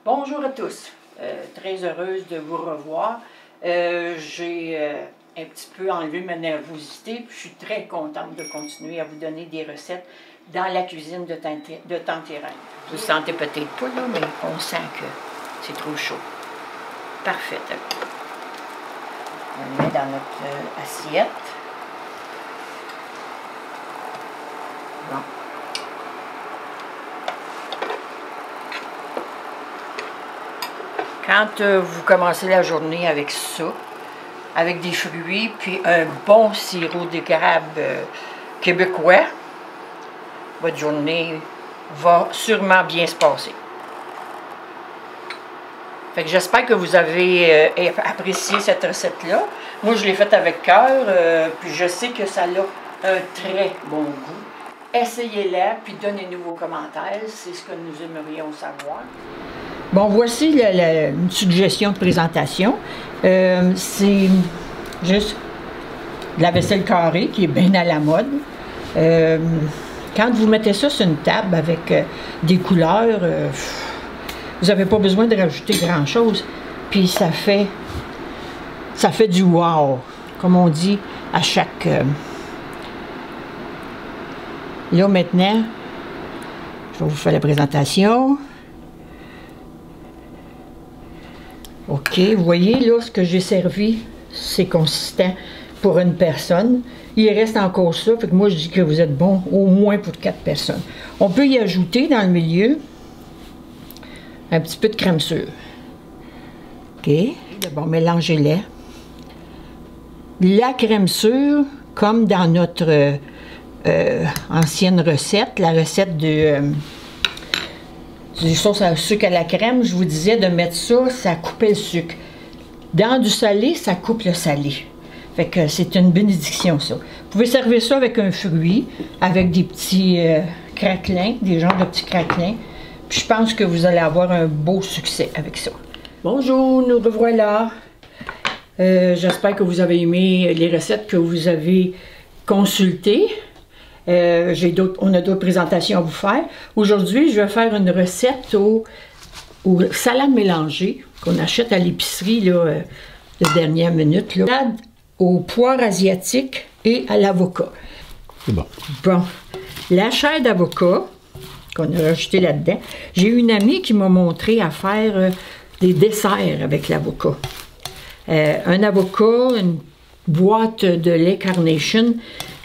Bonjour à tous, très heureuse de vous revoir. J'ai un petit peu enlevé ma nervosité, puis je suis très contente de continuer à vous donner des recettes dans la cuisine de Tante Irène. Vous ne sentez peut-être pas là, mais on sent que c'est trop chaud. Parfait. On le met dans notre assiette. Bon. Quand vous commencez la journée avec ça, avec des fruits, puis un bon sirop d'érable québécois, votre journée va sûrement bien se passer. Fait que j'espère que vous avez apprécié cette recette-là. Moi, je l'ai faite avec cœur, puis je sais que ça a un très bon goût. Essayez-la, puis donnez-nous vos commentaires, c'est ce que nous aimerions savoir. Bon, voici une suggestion de présentation. C'est juste de la vaisselle carrée qui est bien à la mode. Quand vous mettez ça sur une table avec des couleurs, vous n'avez pas besoin de rajouter grand-chose. Puis ça fait du wow, comme on dit à chaque... Là, maintenant, je vais vous faire la présentation. OK, vous voyez, là, ce que j'ai servi, c'est consistant pour une personne. Il reste encore ça, fait que moi, je dis que vous êtes bon au moins pour 4 personnes. On peut y ajouter dans le milieu un petit peu de crème sure. OK, bon, mélangez-les. La crème sure, comme dans notre ancienne recette, la recette du sauce à sucre à la crème, je vous disais de mettre ça, ça coupait le sucre. Dans du salé, ça coupe le salé. Fait que c'est une bénédiction, ça. Vous pouvez servir ça avec un fruit, avec des petits craquelins, des genres de petits craquelins. Puis je pense que vous allez avoir un beau succès avec ça. Bonjour, nous revoilà. J'espère que vous avez aimé les recettes que vous avez consultées. On a d'autres présentations à vous faire. Aujourd'hui, je vais faire une recette aux salades mélangées qu'on achète à l'épicerie de dernière minute. Là. Salade aux poires asiatiques et à l'avocat. C'est bon. Bon, la chair d'avocat qu'on a rajouté là-dedans. J'ai une amie qui m'a montré à faire des desserts avec l'avocat. Un avocat, une boîte de lait Carnation,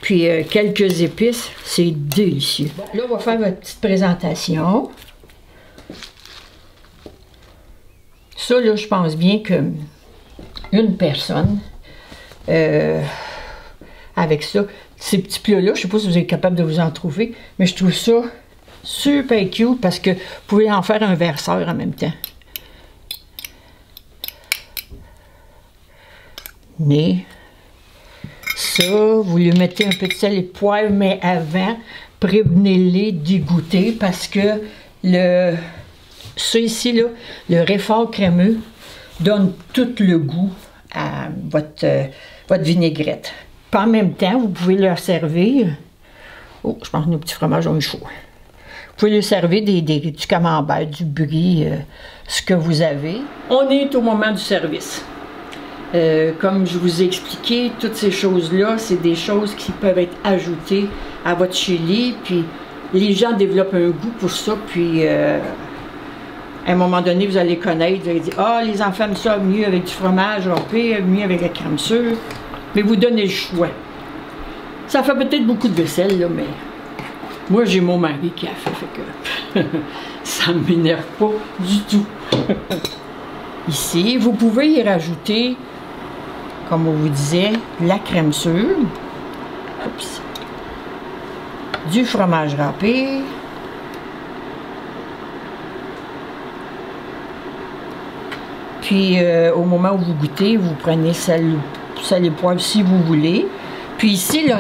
puis quelques épices, c'est délicieux. Bon, là, on va faire votre petite présentation. Ça, là, je pense bien que une personne, avec ça, ces petits plats-là, je ne sais pas si vous êtes capable de vous en trouver, mais je trouve ça super cute parce que vous pouvez en faire un verseur en même temps. Mais... ça, vous lui mettez un peu de sel et de poivre, mais avant, prévenez-les d'y goûter parce que ça ici, là, le réfort crémeux donne tout le goût à votre vinaigrette. Puis en même temps, vous pouvez leur servir, oh, je pense que nos petits fromages ont eu chaud. Vous pouvez leur servir du camembert, du brie, ce que vous avez. On est au moment du service. Comme je vous ai expliqué, toutes ces choses-là, c'est des choses qui peuvent être ajoutées à votre chili, puis les gens développent un goût pour ça, puis à un moment donné, vous allez connaître, vous allez dire « Ah, les enfants aiment ça mieux avec du fromage râpé, mieux avec la crème sure », mais vous donnez le choix. Ça fait peut-être beaucoup de vaisselle, là, mais moi, j'ai mon mari qui a fait que ça ne m'énerve pas du tout. Ici, vous pouvez y rajouter, comme on vous disait, la crème sure, oups, du fromage râpé, puis au moment où vous goûtez, vous prenez sel et poivre si vous voulez. Puis ici,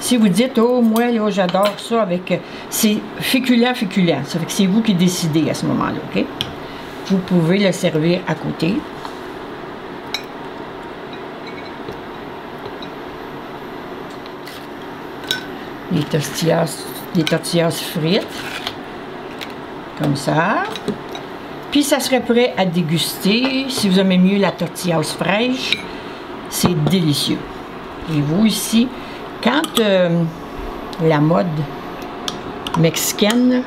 si vous dites, oh, moi, là, j'adore ça avec... c'est féculent. Ça fait que c'est vous qui décidez à ce moment-là, OK? Vous pouvez le servir à côté. Les tortillas frites. Comme ça. Puis ça serait prêt à déguster. Si vous aimez mieux la tortillas fraîche, c'est délicieux. Et vous ici, quand la mode mexicaine,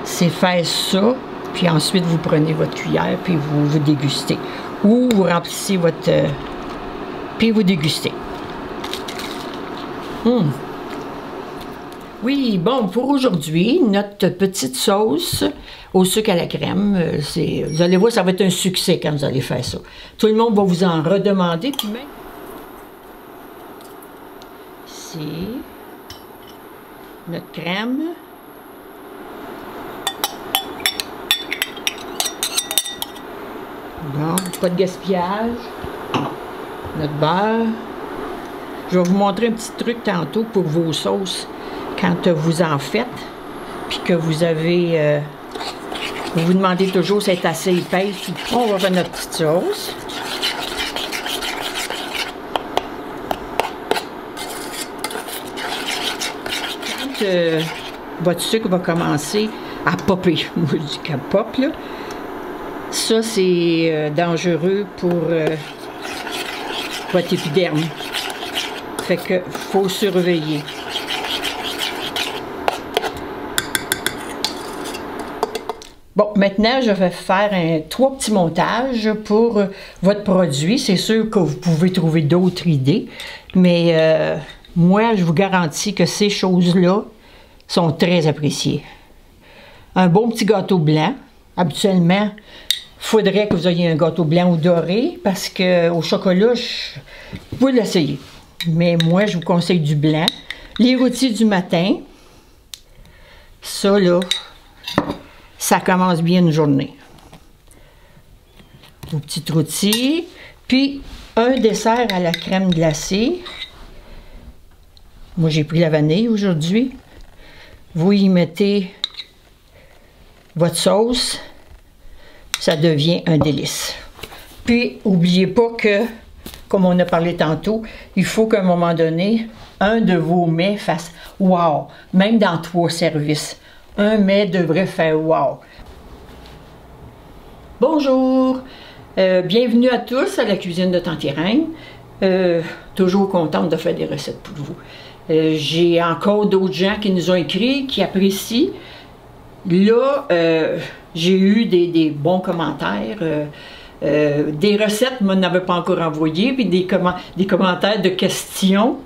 c'est faire ça, puis ensuite vous prenez votre cuillère, puis vous dégustez. Ou vous remplissez votre... puis vous dégustez. Oui, bon, pour aujourd'hui, notre petite sauce au sucre à la crème, vous allez voir, ça va être un succès quand vous allez faire ça. Tout le monde va vous en redemander, puis même... Ici, notre crème. Bon, pas de gaspillage. Notre beurre. Je vais vous montrer un petit truc tantôt pour vos sauces quand vous en faites, puis que vous avez... vous vous demandez toujours si c'est assez épaisse. On va faire notre petite sauce. Quand votre sucre va commencer à popper, moi je dis qu'elle pop, là, ça c'est dangereux pour votre épiderme. Fait que faut surveiller. Bon, maintenant, je vais faire 3 petits montages pour votre produit. C'est sûr que vous pouvez trouver d'autres idées, mais moi, je vous garantis que ces choses-là sont très appréciées. Un bon petit gâteau blanc. Habituellement, il faudrait que vous ayez un gâteau blanc ou doré, parce qu'au chocolat, vous pouvez l'essayer. Mais moi, je vous conseille du blanc. Les rôtis du matin, ça, là... ça commence bien une journée. Vos petites rôtis. Puis, un dessert à la crème glacée. Moi, j'ai pris la vanille aujourd'hui. Vous y mettez votre sauce. Ça devient un délice. Puis, n'oubliez pas que, comme on a parlé tantôt, il faut qu'à un moment donné, un de vos mets fasse « wow », même dans 3 services. Un mets devrait faire wow. Bonjour, bienvenue à tous à la cuisine de Tante Irène. Toujours contente de faire des recettes pour vous. J'ai encore d'autres gens qui nous ont écrit, qui apprécient. Là, j'ai eu des bons commentaires. Des recettes, moi, n'avais pas encore envoyé, puis des commentaires de questions.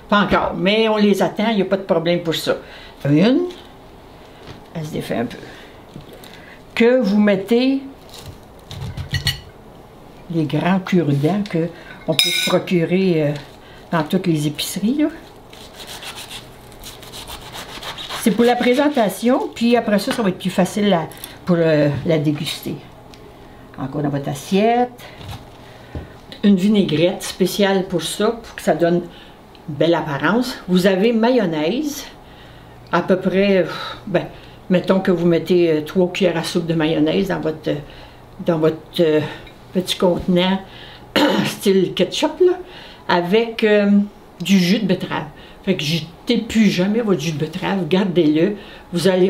Pas encore, mais on les attend, il n'y a pas de problème pour ça. Une. Elle se défait un peu. Que vous mettez les grands cure-dents qu'on peut se procurer dans toutes les épiceries. C'est pour la présentation, puis après ça, ça va être plus facile pour la déguster. Encore dans votre assiette. Une vinaigrette spéciale pour ça, pour que ça donne une belle apparence. Vous avez mayonnaise, à peu près, ben, mettons que vous mettez 3 cuillères à soupe de mayonnaise dans votre petit contenant style ketchup, là, avec du jus de betterave. Fait que jetez plus jamais votre jus de betterave, gardez-le.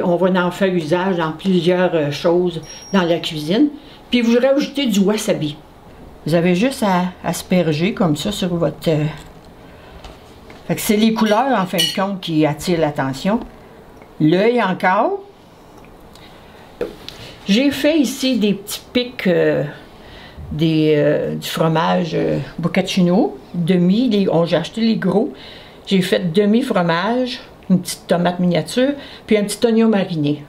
On va en faire usage dans plusieurs choses dans la cuisine. Puis vous rajoutez du wasabi. Vous avez juste à asperger comme ça sur votre... Fait que c'est les couleurs, en fin de compte, qui attirent l'attention. L'œil encore. J'ai fait ici des petits pics du fromage Boccaccino, demi. J'ai acheté les gros. J'ai fait demi-fromage, une petite tomate miniature, puis un petit oignon mariné.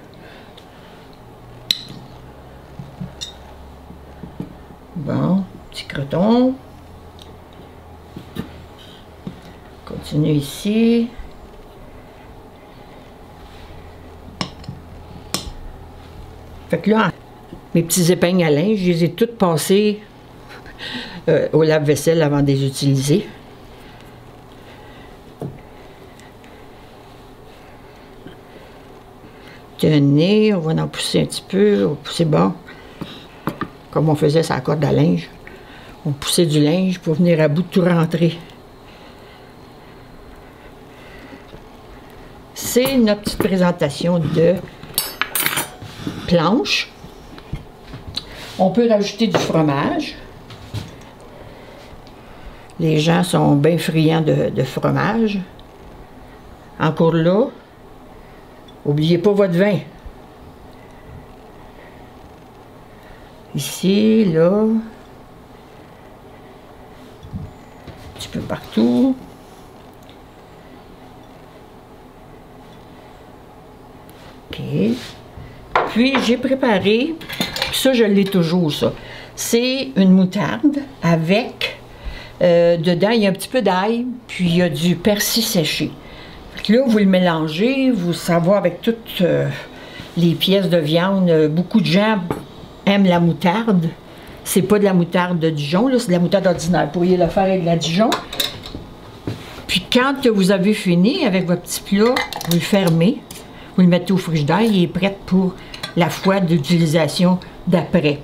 Bon, petit croton. Continue ici. Fait que là, mes petits épingles à linge, je les ai toutes passées au lave-vaisselle avant de les utiliser. Tenez, on va en pousser un petit peu. On va pousser bon. Comme on faisait sur la corde à linge. On poussait du linge pour venir à bout de tout rentrer. C'est notre petite présentation de planche. On peut rajouter du fromage. Les gens sont bien friands de fromage. Encore là, n'oubliez pas votre vin. Ici, là, un petit peu partout. OK. Puis, j'ai préparé, ça, je l'ai toujours, ça. C'est une moutarde avec, dedans, il y a un petit peu d'ail, puis il y a du persil séché. Là, vous le mélangez, vous savez avec toutes les pièces de viande. Beaucoup de gens aiment la moutarde. C'est pas de la moutarde de Dijon, là, c'est de la moutarde ordinaire. Vous pourriez le faire avec de la Dijon. Puis quand vous avez fini avec votre petit plat, vous le fermez, vous le mettez au frigidaire, il est prêt pour la fois d'utilisation d'après.